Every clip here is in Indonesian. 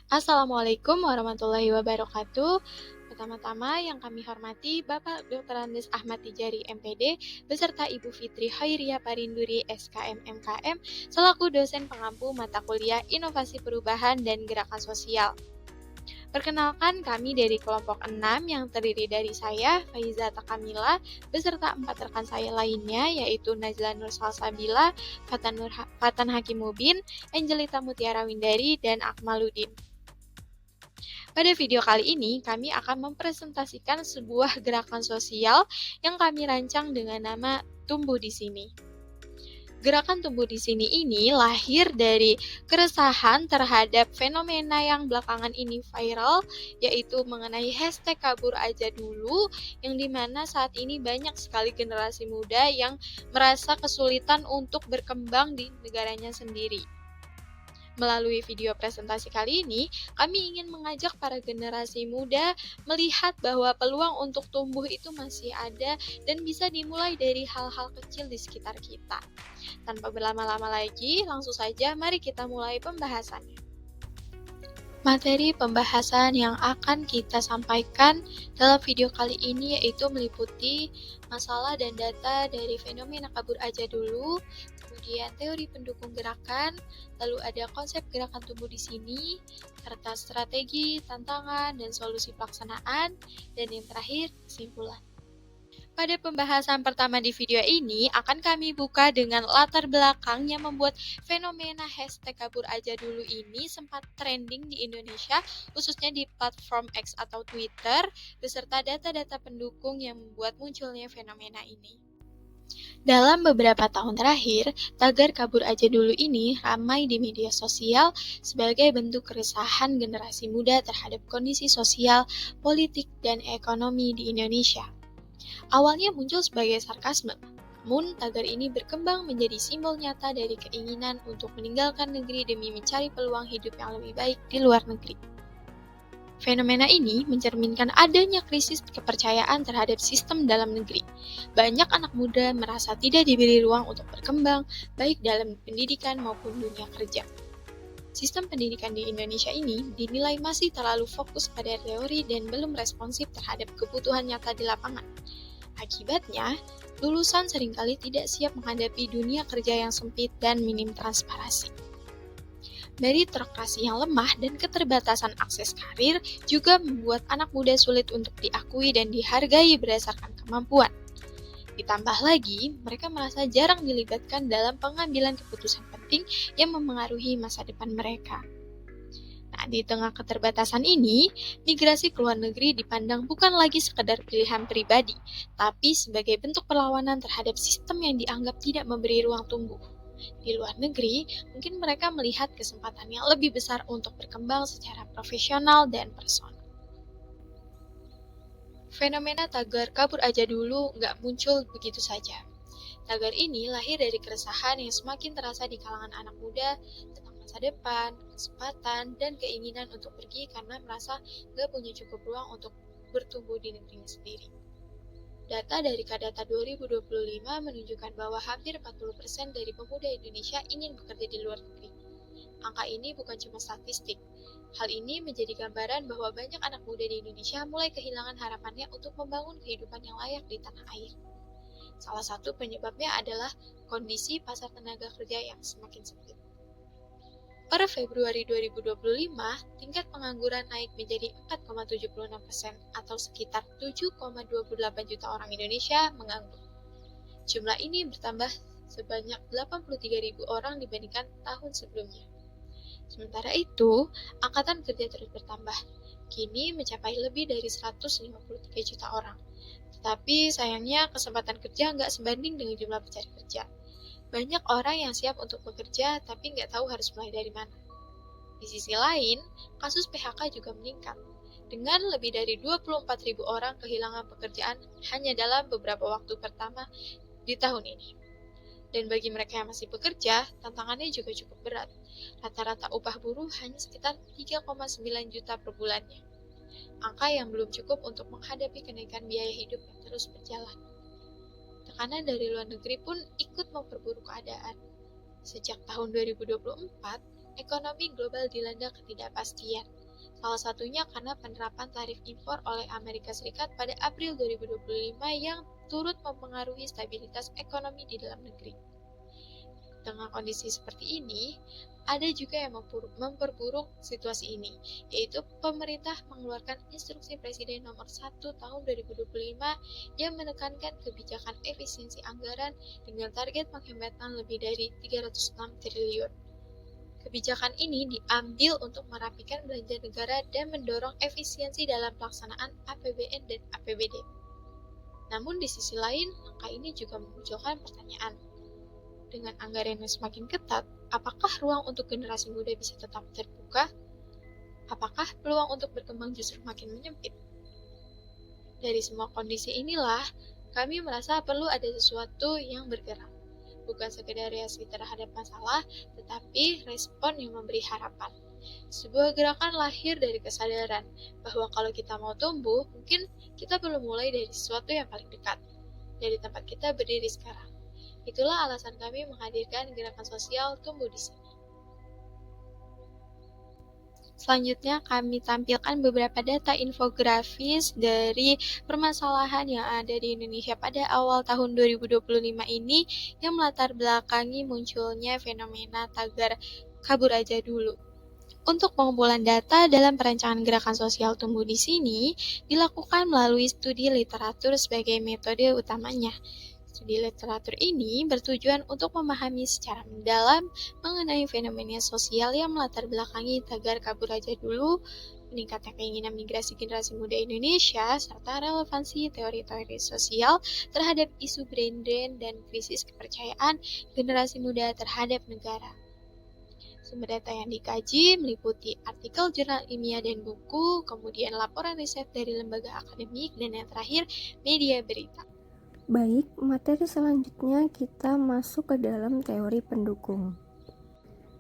Assalamualaikum warahmatullahi wabarakatuh. Pertama-tama yang kami hormati Bapak Dr. Andes Ahmad Tijari MPD beserta Ibu Fitri Khairia Parinduri SKM MKM selaku dosen pengampu mata kuliah Inovasi Perubahan dan Gerakan Sosial. Perkenalkan, kami dari kelompok 6 yang terdiri dari saya, Faiza Takamila, beserta 4 rekan saya lainnya, yaitu Najla Nur Salsabila, Fatan Hakimubin, Angelita Mutiara Windari, dan Akmaluddin. Pada video kali ini, kami akan mempresentasikan sebuah gerakan sosial yang kami rancang dengan nama Tumbuh di Sini. Gerakan Tumbuh di Sini ini lahir dari keresahan terhadap fenomena yang belakangan ini viral, yaitu mengenai hashtag kabur aja dulu, yang dimana saat ini banyak sekali generasi muda yang merasa kesulitan untuk berkembang di negaranya sendiri. Melalui video presentasi kali ini, kami ingin mengajak para generasi muda melihat bahwa peluang untuk tumbuh itu masih ada dan bisa dimulai dari hal-hal kecil di sekitar kita. Tanpa berlama-lama lagi, langsung saja mari kita mulai pembahasannya. Materi pembahasan yang akan kita sampaikan dalam video kali ini yaitu meliputi masalah dan data dari fenomena kabur aja dulu, kemudian teori pendukung gerakan, lalu ada konsep gerakan tumbuh di sini, serta strategi, tantangan, dan solusi pelaksanaan, dan yang terakhir, kesimpulan. Pada pembahasan pertama di video ini, akan kami buka dengan latar belakang yang membuat fenomena hashtag kabur aja dulu ini sempat trending di Indonesia, khususnya di platform X atau Twitter, beserta data-data pendukung yang membuat munculnya fenomena ini. Dalam beberapa tahun terakhir, tagar kabur aja dulu ini ramai di media sosial sebagai bentuk keresahan generasi muda terhadap kondisi sosial, politik, dan ekonomi di Indonesia. Awalnya muncul sebagai sarkasme, namun tagar ini berkembang menjadi simbol nyata dari keinginan untuk meninggalkan negeri demi mencari peluang hidup yang lebih baik di luar negeri. Fenomena ini mencerminkan adanya krisis kepercayaan terhadap sistem dalam negeri. Banyak anak muda merasa tidak diberi ruang untuk berkembang, baik dalam pendidikan maupun dunia kerja. Sistem pendidikan di Indonesia ini dinilai masih terlalu fokus pada teori dan belum responsif terhadap kebutuhan nyata di lapangan. Akibatnya, lulusan seringkali tidak siap menghadapi dunia kerja yang sempit dan minim transparansi. Meritokrasi yang lemah dan keterbatasan akses karir juga membuat anak muda sulit untuk diakui dan dihargai berdasarkan kemampuan. Ditambah lagi, mereka merasa jarang dilibatkan dalam pengambilan keputusan penting yang memengaruhi masa depan mereka. Nah, di tengah keterbatasan ini, migrasi ke luar negeri dipandang bukan lagi sekedar pilihan pribadi, tapi sebagai bentuk perlawanan terhadap sistem yang dianggap tidak memberi ruang tumbuh. Di luar negeri, mungkin mereka melihat kesempatan yang lebih besar untuk berkembang secara profesional dan personal. Fenomena tagar kabur aja dulu nggak muncul begitu saja. Tagar ini lahir dari keresahan yang semakin terasa di kalangan anak muda tentang masa depan, kesempatan, dan keinginan untuk pergi karena merasa nggak punya cukup ruang untuk bertumbuh di negerinya sendiri. Data dari Kadata 2025 menunjukkan bahwa hampir 40% dari pemuda Indonesia ingin bekerja di luar negeri. Angka ini bukan cuma statistik. Hal ini menjadi gambaran bahwa banyak anak muda di Indonesia mulai kehilangan harapannya untuk membangun kehidupan yang layak di tanah air. Salah satu penyebabnya adalah kondisi pasar tenaga kerja yang semakin sempit. Per Februari 2025, tingkat pengangguran naik menjadi 4,76% atau sekitar 7,28 juta orang Indonesia menganggur. Jumlah ini bertambah sebanyak 83.000 orang dibandingkan tahun sebelumnya. Sementara itu, angkatan kerja terus bertambah, kini mencapai lebih dari 153 juta orang. Tetapi sayangnya kesempatan kerja nggak sebanding dengan jumlah pencari kerja. Banyak orang yang siap untuk bekerja tapi nggak tahu harus mulai dari mana. Di sisi lain, kasus PHK juga meningkat. Dengan lebih dari 24.000 orang kehilangan pekerjaan hanya dalam beberapa waktu pertama di tahun ini. Dan bagi mereka yang masih bekerja, tantangannya juga cukup berat. Rata-rata upah buruh hanya sekitar 3,9 juta per bulannya. Angka yang belum cukup untuk menghadapi kenaikan biaya hidup yang terus berjalan. Tekanan dari luar negeri pun ikut memperburuk keadaan. Sejak tahun 2024, ekonomi global dilanda ketidakpastian. Salah satunya karena penerapan tarif impor oleh Amerika Serikat pada April 2025 yang turut mempengaruhi stabilitas ekonomi di dalam negeri. Dengan kondisi seperti ini, ada juga yang memperburuk situasi ini, yaitu pemerintah mengeluarkan Instruksi Presiden Nomor 1 Tahun 2025 yang menekankan kebijakan efisiensi anggaran dengan target penghematan lebih dari 306 triliun. Kebijakan ini diambil untuk merapikan belanja negara dan mendorong efisiensi dalam pelaksanaan APBN dan APBD. Namun di sisi lain, langkah ini juga memunculkan pertanyaan. Dengan anggaran yang semakin ketat, apakah ruang untuk generasi muda bisa tetap terbuka? Apakah peluang untuk berkembang justru makin menyempit? Dari semua kondisi inilah, kami merasa perlu ada sesuatu yang bergerak. Bukan sekedar reaksi terhadap masalah, tetapi respon yang memberi harapan. Sebuah gerakan lahir dari kesadaran bahwa kalau kita mau tumbuh, mungkin kita perlu mulai dari sesuatu yang paling dekat, dari tempat kita berdiri sekarang. Itulah alasan kami menghadirkan gerakan sosial tumbuh di sini. Selanjutnya kami tampilkan beberapa data infografis dari permasalahan yang ada di Indonesia pada awal tahun 2025 ini yang melatar belakangi munculnya fenomena tagar kabur aja dulu. Untuk pengumpulan data dalam perancangan gerakan sosial tumbuh di sini dilakukan melalui studi literatur sebagai metode utamanya. Studi literatur ini bertujuan untuk memahami secara mendalam mengenai fenomena sosial yang melatar belakangi tagar kabur aja dulu, meningkatnya keinginan migrasi generasi muda Indonesia, serta relevansi teori-teori sosial terhadap isu brain drain dan krisis kepercayaan generasi muda terhadap negara. Sumber data yang dikaji meliputi artikel jurnal ilmiah dan buku, kemudian laporan riset dari lembaga akademik, dan yang terakhir, media berita. Baik, materi selanjutnya kita masuk ke dalam teori pendukung.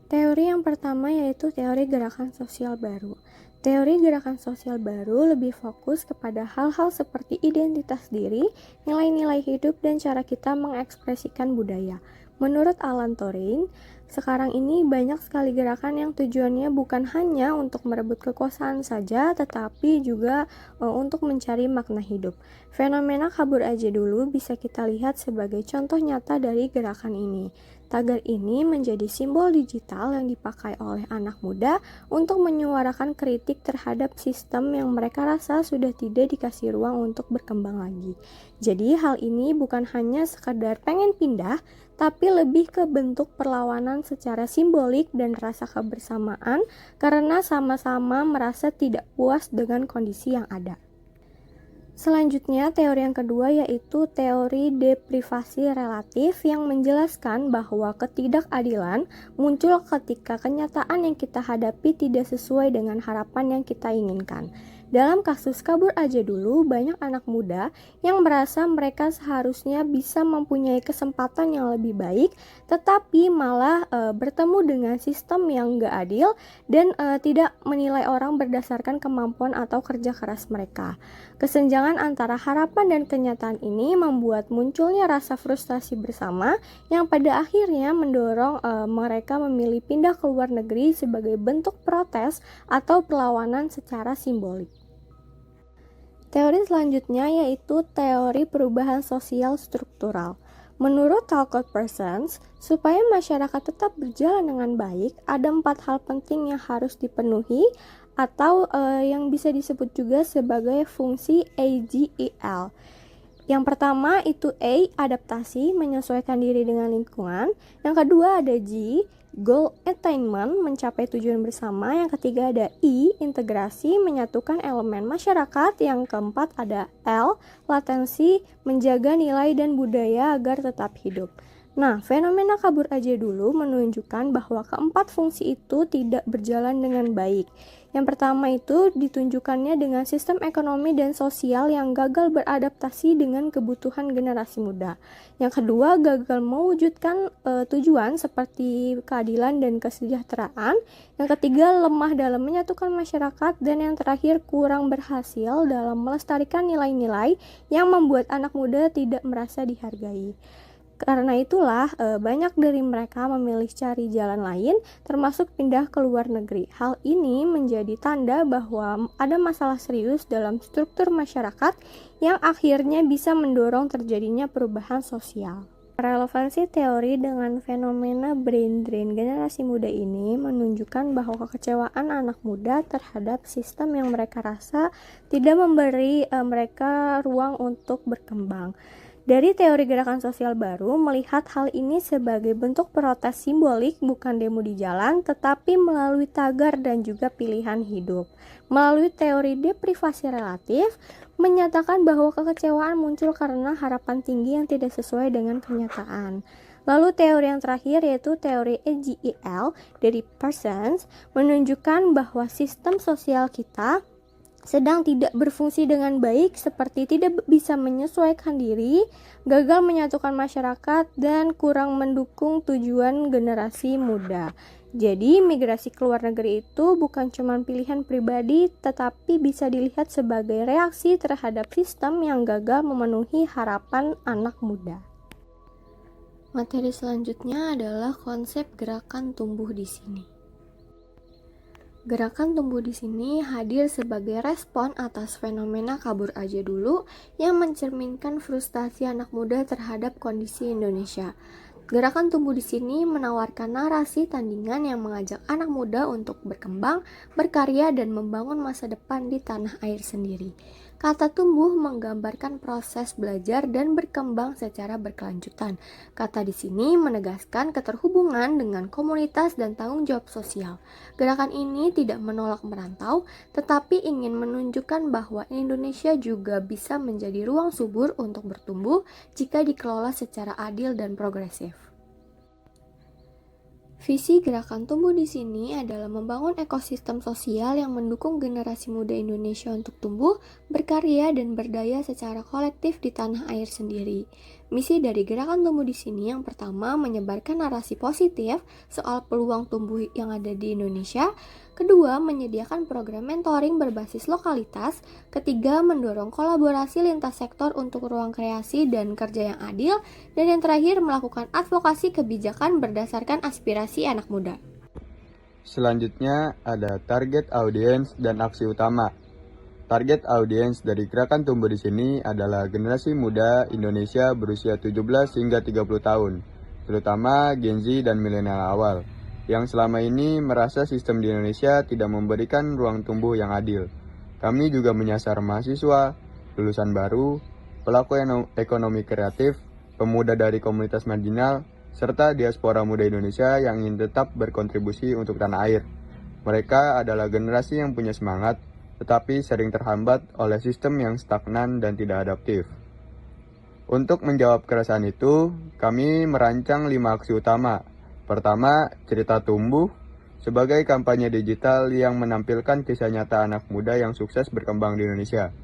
Teori yang pertama yaitu teori gerakan sosial baru. Teori gerakan sosial baru lebih fokus kepada hal-hal seperti identitas diri, nilai-nilai hidup, dan cara kita mengekspresikan budaya. Menurut Alan Turing, sekarang ini banyak sekali gerakan yang tujuannya bukan hanya untuk merebut kekuasaan saja, tetapi juga untuk mencari makna hidup. Fenomena kabur aja dulu bisa kita lihat sebagai contoh nyata dari gerakan ini. Tagar ini menjadi simbol digital yang dipakai oleh anak muda untuk menyuarakan kritik terhadap sistem yang mereka rasa sudah tidak dikasih ruang untuk berkembang lagi. Jadi hal ini bukan hanya sekedar pengen pindah, tapi lebih ke bentuk perlawanan secara simbolik dan rasa kebersamaan karena sama-sama merasa tidak puas dengan kondisi yang ada. Selanjutnya, teori yang kedua yaitu teori deprivasi relatif yang menjelaskan bahwa ketidakadilan muncul ketika kenyataan yang kita hadapi tidak sesuai dengan harapan yang kita inginkan. Dalam kasus kabur aja dulu, banyak anak muda yang merasa mereka seharusnya bisa mempunyai kesempatan yang lebih baik, tetapi malah bertemu dengan sistem yang gak adil dan tidak menilai orang berdasarkan kemampuan atau kerja keras mereka. Kesenjangan antara harapan dan kenyataan ini membuat munculnya rasa frustasi bersama yang pada akhirnya mendorong mereka memilih pindah ke luar negeri sebagai bentuk protes atau perlawanan secara simbolik. Teori selanjutnya yaitu teori perubahan sosial struktural. Menurut Talcott Parsons, supaya masyarakat tetap berjalan dengan baik, ada 4 hal penting yang harus dipenuhi atau yang bisa disebut juga sebagai fungsi AGEL. Yang pertama itu A, adaptasi, menyesuaikan diri dengan lingkungan. Yang kedua ada G, goal attainment, mencapai tujuan bersama. Yang ketiga ada I, integrasi, menyatukan elemen masyarakat. Yang keempat ada L, latensi, menjaga nilai dan budaya agar tetap hidup. Nah, fenomena kabur aja dulu menunjukkan bahwa keempat fungsi itu tidak berjalan dengan baik. Yang pertama itu ditunjukkannya dengan sistem ekonomi dan sosial yang gagal beradaptasi dengan kebutuhan generasi muda. Yang kedua, gagal mewujudkan tujuan seperti keadilan dan kesejahteraan. Yang ketiga, lemah dalam menyatukan masyarakat. Dan yang terakhir, kurang berhasil dalam melestarikan nilai-nilai yang membuat anak muda tidak merasa dihargai. Karena itulah banyak dari mereka memilih cari jalan lain, termasuk pindah ke luar negeri. Hal ini menjadi tanda bahwa ada masalah serius dalam struktur masyarakat yang akhirnya bisa mendorong terjadinya perubahan sosial. Relevansi teori dengan fenomena brain drain generasi muda ini menunjukkan bahwa kekecewaan anak muda terhadap sistem yang mereka rasa tidak memberi mereka ruang untuk berkembang. Dari teori gerakan sosial baru, melihat hal ini sebagai bentuk protes simbolik, bukan demo di jalan, tetapi melalui tagar dan juga pilihan hidup. Melalui teori deprivasi relatif, menyatakan bahwa kekecewaan muncul karena harapan tinggi yang tidak sesuai dengan kenyataan. Lalu teori yang terakhir yaitu teori AGEL dari Parsons menunjukkan bahwa sistem sosial kita sedang tidak berfungsi dengan baik, seperti tidak bisa menyesuaikan diri, gagal menyatukan masyarakat, dan kurang mendukung tujuan generasi muda. Jadi, migrasi ke luar negeri itu bukan cuma pilihan pribadi, tetapi bisa dilihat sebagai reaksi terhadap sistem yang gagal memenuhi harapan anak muda. Materi selanjutnya adalah konsep gerakan tumbuh di sini. Gerakan tumbuh di sini hadir sebagai respon atas fenomena kabur aja dulu yang mencerminkan frustasi anak muda terhadap kondisi Indonesia. Gerakan tumbuh di sini menawarkan narasi tandingan yang mengajak anak muda untuk berkembang, berkarya, dan membangun masa depan di tanah air sendiri. Kata tumbuh menggambarkan proses belajar dan berkembang secara berkelanjutan. Kata di sini menegaskan keterhubungan dengan komunitas dan tanggung jawab sosial. Gerakan ini tidak menolak merantau, tetapi ingin menunjukkan bahwa Indonesia juga bisa menjadi ruang subur untuk bertumbuh jika dikelola secara adil dan progresif. Visi gerakan tumbuh di sini adalah membangun ekosistem sosial yang mendukung generasi muda Indonesia untuk tumbuh, berkarya, dan berdaya secara kolektif di tanah air sendiri. Misi dari gerakan tumbuh di sini yang pertama menyebarkan narasi positif soal peluang tumbuh yang ada di Indonesia. Kedua, menyediakan program mentoring berbasis lokalitas. Ketiga, mendorong kolaborasi lintas sektor untuk ruang kreasi dan kerja yang adil. Dan yang terakhir, melakukan advokasi kebijakan berdasarkan aspirasi anak muda. Selanjutnya ada target audiens dan aksi utama. Target audiens dari gerakan tumbuh di sini adalah generasi muda Indonesia berusia 17 hingga 30 tahun, terutama Gen Z dan milenial awal, yang selama ini merasa sistem di Indonesia tidak memberikan ruang tumbuh yang adil. Kami juga menyasar mahasiswa, lulusan baru, pelaku ekonomi kreatif, pemuda dari komunitas marginal, serta diaspora muda Indonesia yang ingin tetap berkontribusi untuk tanah air. Mereka adalah generasi yang punya semangat, tetapi sering terhambat oleh sistem yang stagnan dan tidak adaptif. Untuk menjawab keresahan itu, kami merancang 5 aksi utama. Pertama, cerita tumbuh sebagai kampanye digital yang menampilkan kisah nyata anak muda yang sukses berkembang di Indonesia.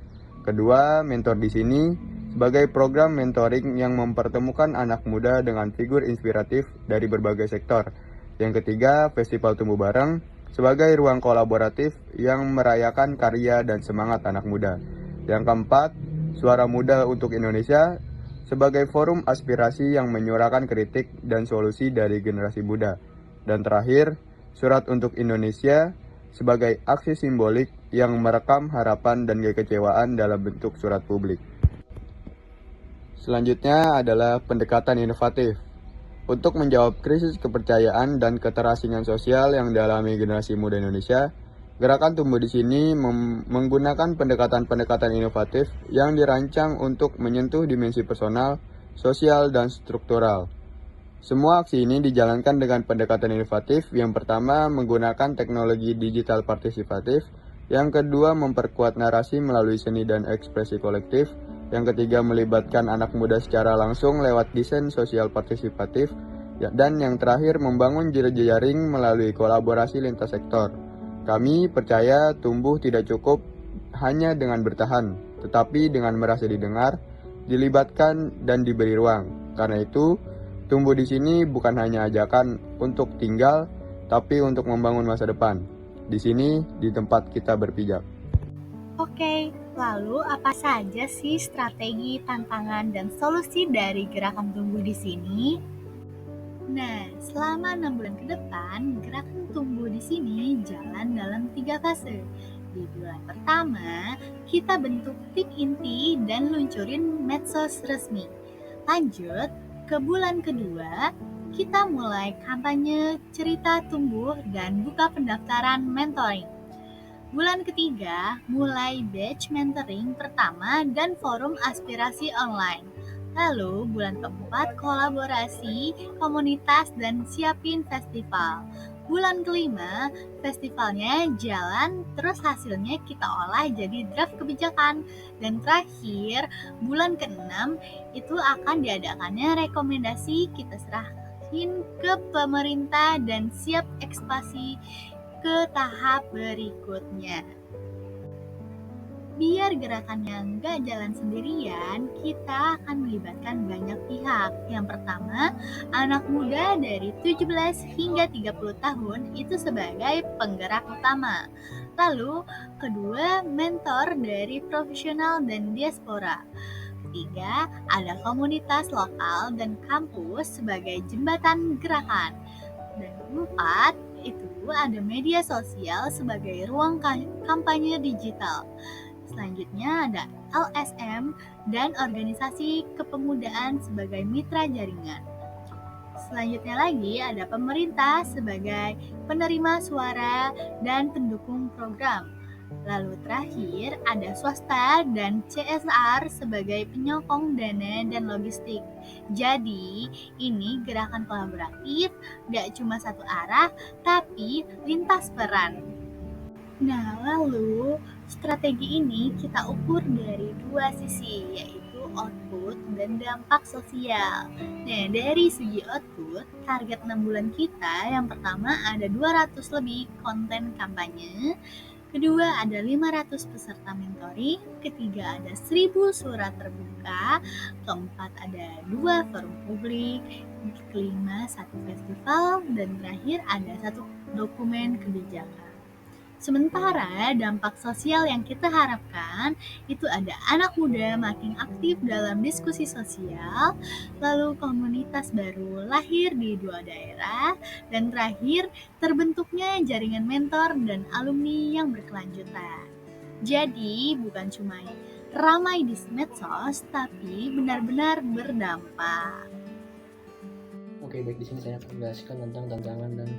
Kedua, mentor di sini sebagai program mentoring yang mempertemukan anak muda dengan figur inspiratif dari berbagai sektor. Yang ketiga, festival tumbuh bareng sebagai ruang kolaboratif yang merayakan karya dan semangat anak muda. Yang keempat, suara muda untuk Indonesia sebagai forum aspirasi yang menyuarakan kritik dan solusi dari generasi muda. Dan terakhir, Surat untuk Indonesia sebagai aksi simbolik yang merekam harapan dan kekecewaan dalam bentuk surat publik. Selanjutnya adalah pendekatan inovatif. Untuk menjawab krisis kepercayaan dan keterasingan sosial yang dialami generasi muda Indonesia, gerakan tumbuh di sini menggunakan pendekatan-pendekatan inovatif yang dirancang untuk menyentuh dimensi personal, sosial, dan struktural. Semua aksi ini dijalankan dengan pendekatan inovatif. Yang pertama, menggunakan teknologi digital partisipatif. Yang kedua, memperkuat narasi melalui seni dan ekspresi kolektif. Yang ketiga, melibatkan anak muda secara langsung lewat desain sosial partisipatif. Dan yang terakhir, membangun jejaring melalui kolaborasi lintas sektor. Kami percaya tumbuh tidak cukup hanya dengan bertahan, tetapi dengan merasa didengar, dilibatkan, dan diberi ruang. Karena itu, tumbuh di sini bukan hanya ajakan untuk tinggal, tapi untuk membangun masa depan. Di sini, di tempat kita berpijak. Oke, Lalu, apa saja sih strategi, tantangan, dan solusi dari gerakan tumbuh di sini? Nah, selama 6 bulan ke depan, gerakan tumbuh di sini jalan dalam 3 fase. Di bulan pertama, kita bentuk tim inti dan luncurin medsos resmi. Lanjut, ke bulan kedua, kita mulai kampanye cerita tumbuh dan buka pendaftaran mentoring. Bulan ketiga, mulai batch mentoring pertama dan forum aspirasi online. Lalu, bulan keempat, kolaborasi, komunitas, dan siapin festival. Bulan kelima, festivalnya jalan, terus hasilnya kita olah jadi draft kebijakan. Dan terakhir, bulan keenam, itu akan diadakannya rekomendasi, kita serahin ke pemerintah dan siap ekspansi ke tahap berikutnya. Biar gerakannya nggak jalan sendirian, kita akan melibatkan banyak pihak. Yang pertama, anak muda dari 17 hingga 30 tahun itu sebagai penggerak utama. Lalu, kedua, mentor dari profesional dan diaspora. Ketiga, ada komunitas lokal dan kampus sebagai jembatan gerakan. Dan keempat, itu ada media sosial sebagai ruang kampanye digital. Selanjutnya ada LSM dan organisasi kepemudaan sebagai mitra jaringan. Selanjutnya lagi ada pemerintah sebagai penerima suara dan pendukung program. Lalu terakhir ada swasta dan CSR sebagai penyokong dana dan logistik. Jadi ini gerakan kolaboratif, gak cuma satu arah, tapi lintas peran. Nah, lalu strategi ini kita ukur dari dua sisi, yaitu output dan dampak sosial. Nah, dari segi output, target 6 bulan kita yang pertama ada 200 lebih konten kampanye, kedua ada 500 peserta mentoring, ketiga ada 1000 surat terbuka, keempat ada 2 forum publik, kelima 1 festival, dan terakhir ada 1 dokumen kebijakan. Sementara dampak sosial yang kita harapkan itu ada anak muda makin aktif dalam diskusi sosial, lalu komunitas baru lahir di 2 daerah, dan terakhir terbentuknya jaringan mentor dan alumni yang berkelanjutan. Jadi bukan cuma ramai di medsos, tapi benar-benar berdampak. Oke, baik, di sini saya akan menjelaskan tentang tantangan dan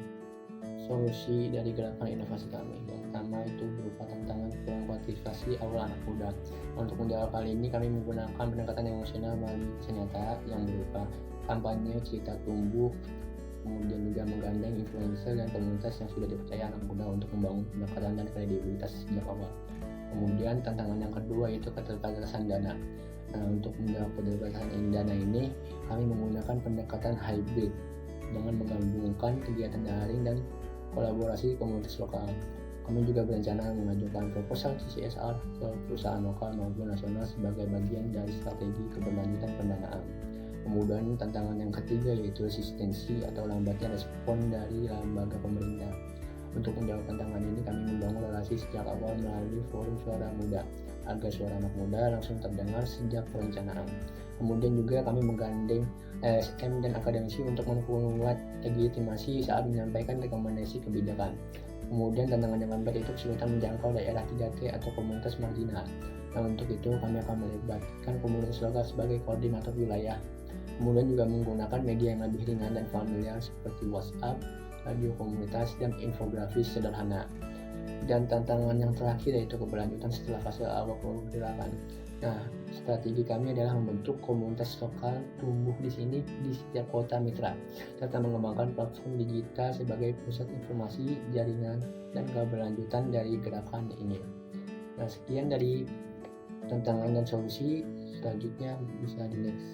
solusi dari gerakan inovasi kami. Yang pertama itu berupa tantangan kurang kualifikasi awal anak muda. Untuk menjawab hal ini, kami menggunakan pendekatan emosional melalui nyata yang berupa kampanye cerita tumbuh, kemudian juga menggandeng influencer dan komunitas yang sudah dipercaya anak muda untuk membangun pendekatan dan kredibilitas sejak awal. Kemudian tantangan yang kedua itu keterbatasan dana. Nah, untuk menjawab keterbatasan dana ini, kami menggunakan pendekatan hybrid dengan menggabungkan kegiatan daring dan kolaborasi komunitas lokal. Kami juga berencana mengajukan proposal CSR ke perusahaan lokal maupun nasional sebagai bagian dari strategi keberlanjutan pendanaan. Kemudian tantangan yang ketiga yaitu resistensi atau lambatnya respon dari lembaga pemerintah. Untuk menjawab tantangan ini, kami membangun relasi sejak awal melalui forum suara muda agar suara anak muda langsung terdengar sejak perencanaan. Kemudian juga kami menggandeng LSM dan akademisi untuk memperkuat legitimasi saat menyampaikan rekomendasi kebijakan. Kemudian tantangan yang keempat itu kesulitan menjangkau daerah 3T atau komunitas marginal. Nah, untuk itu kami akan melibatkan komunitas lokal sebagai koordinator wilayah. Kemudian juga menggunakan media yang lebih ringan dan familiar seperti WhatsApp, radio komunitas, dan infografis sederhana. Dan tantangan yang terakhir yaitu keberlanjutan setelah fase awal gerakan. Nah, strategi kami adalah membentuk komunitas lokal tumbuh di sini di setiap kota mitra, serta mengembangkan platform digital sebagai pusat informasi, jaringan, dan keberlanjutan dari gerakan ini. Nah, sekian dari tantangan dan solusi. Selanjutnya bisa di next.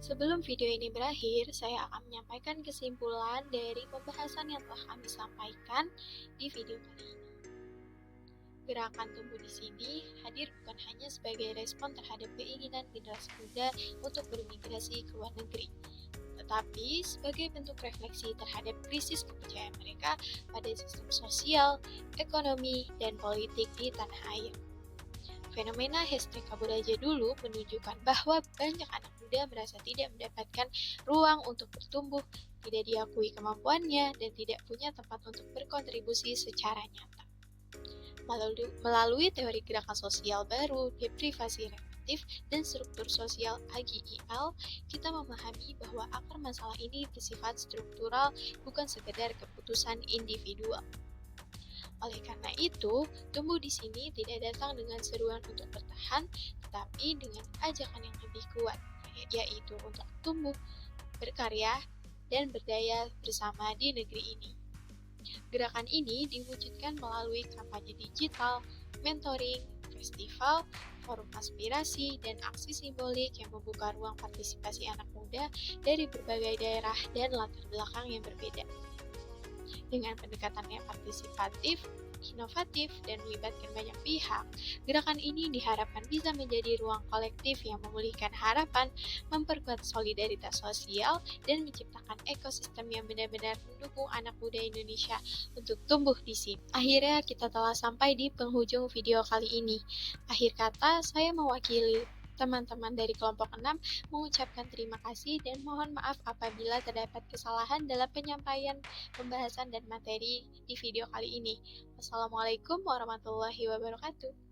Sebelum video ini berakhir, saya akan menyampaikan kesimpulan dari pembahasan yang telah kami sampaikan di video kali ini. Gerakan tumbuh di sini hadir bukan hanya sebagai respon terhadap keinginan generasi muda untuk bermigrasi ke luar negeri, tetapi sebagai bentuk refleksi terhadap krisis kepercayaan mereka pada sistem sosial, ekonomi, dan politik di tanah air. Fenomena hashtag kabur aja dulu menunjukkan bahwa banyak anak muda merasa tidak mendapatkan ruang untuk bertumbuh, tidak diakui kemampuannya, dan tidak punya tempat untuk berkontribusi secara nyata. Melalui teori gerakan sosial baru, deprivasi reflektif, dan struktur sosial AGIL, kita memahami bahwa akar masalah ini bersifat struktural, bukan sekedar keputusan individual. Oleh karena itu, tumbuh di sini tidak datang dengan seruan untuk bertahan, tetapi dengan ajakan yang lebih kuat, yaitu untuk tumbuh, berkarya, dan berdaya bersama di negeri ini. Gerakan ini diwujudkan melalui kampanye digital, mentoring, festival, forum aspirasi, dan aksi simbolik yang membuka ruang partisipasi anak muda dari berbagai daerah dan latar belakang yang berbeda. Dengan pendekatan yang partisipatif, inovatif, dan melibatkan banyak pihak, gerakan ini diharapkan bisa menjadi ruang kolektif yang memulihkan harapan, memperkuat solidaritas sosial, dan menciptakan ekosistem yang benar-benar mendukung anak muda Indonesia untuk tumbuh di sini. Akhirnya kita telah sampai di penghujung video kali ini. Akhir kata, saya mewakili teman-teman dari kelompok 6 mengucapkan terima kasih dan mohon maaf apabila terdapat kesalahan dalam penyampaian pembahasan dan materi di video kali ini. Wassalamualaikum warahmatullahi wabarakatuh.